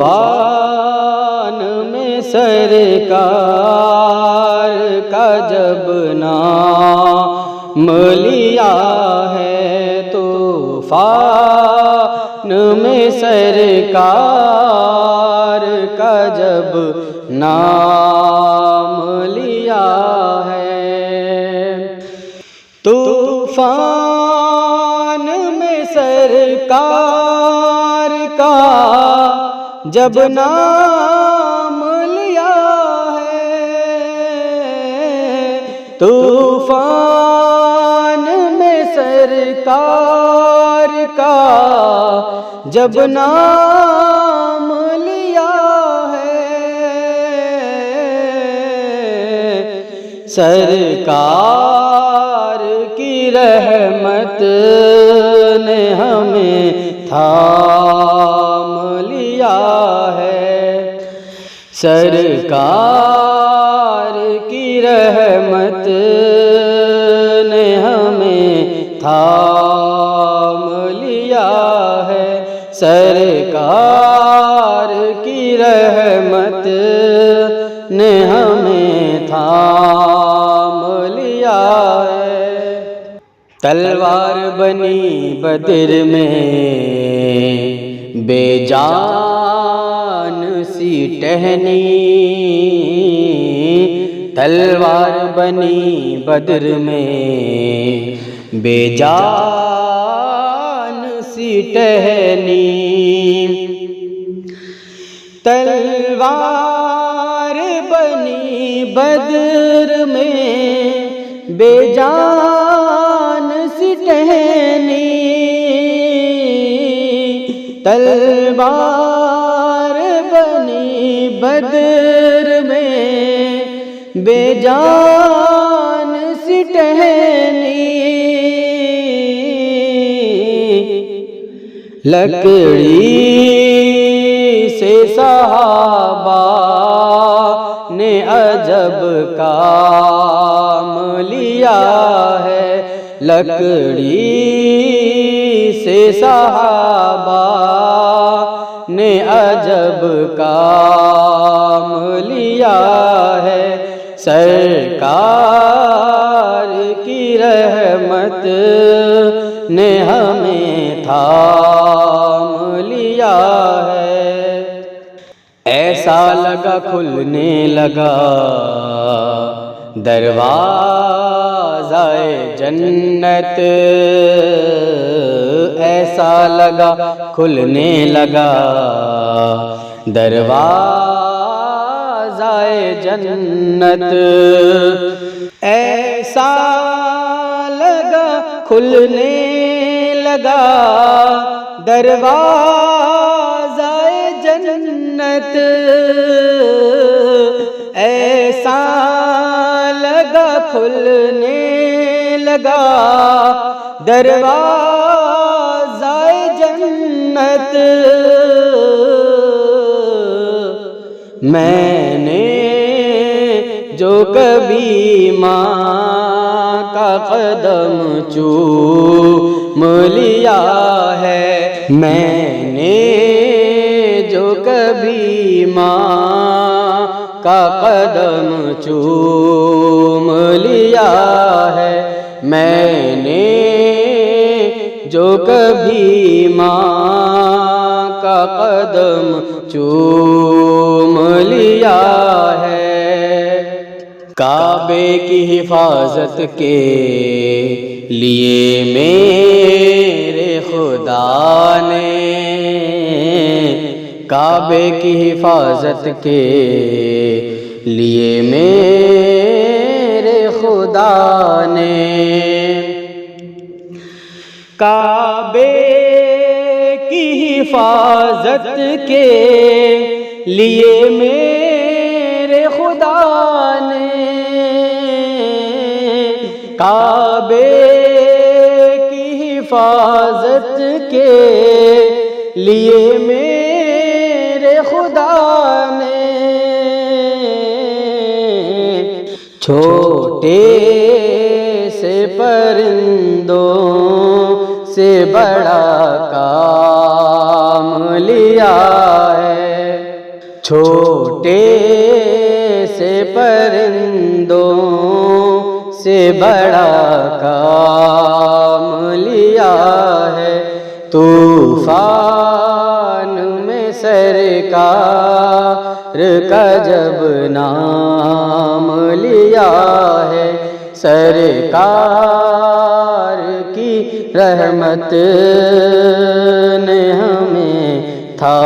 طوفان میں سرکار کا جب نام لیا ہے، طوفان میں سرکار کا جب نام لیا ہے، طوفان میں سرکار کا جب نام لیا ہے، طوفان میں سرکار کا جب نام لیا ہے، سرکار کی رحمت نے ہمیں تھام لیا ہے، سرکار کی رحمت نے ہمیں تھام لیا ہے، سرکار کی رحمت نے ہمیں تھام لیا ہے۔ تلوار بنی بدر میں بے جان سی ٹہنی، تلوار بنی بدر میں بے جان سی ٹہنی، تلوار بنی بدر میں بے جان سی ٹہنی، تلوار بنی بدر میں بے جان سی ٹہنی، لکڑی سے صحابہ نے عجب کام لیا ہے، لکڑی سے صحابہ نے عجب کام لیا ہے، سرکار کی رحمت نے ہمیں تھام لیا ہے، ایسا لگا کھلنے لگا دروازہ جنت، ایسا لگا کھلنے لگا دروازہ جنت، ایسا لگا کھلنے لگا دروازہ جنت، ایسا لگا کھلنے لگا دروازہ جنت، میں نے جو کبھی ماں کا قدم چوم لیا ہے، میں نے جو کبھی ماں کا قدم چوم لیا ہے، میں نے جو کبھی ماں کا قدم چوم لیا ہے، کعبے کی حفاظت کے لیے میرے خدا نے، کعبے کی حفاظت کے لیے میرے خدا نے، کعبے کی حفاظت کے لیے میرے خدا نے، کعبے کی حفاظت کے لیے میرے خدا نے، چھوٹے سے پرندوں سے بڑا کام لیا ہے، چھوٹے سے پرندوں سے بڑا کام لیا ہے، طوفان میں سرکار کا جب نام لیا ہے، سرکار کی رحمت نے ہمیں تھا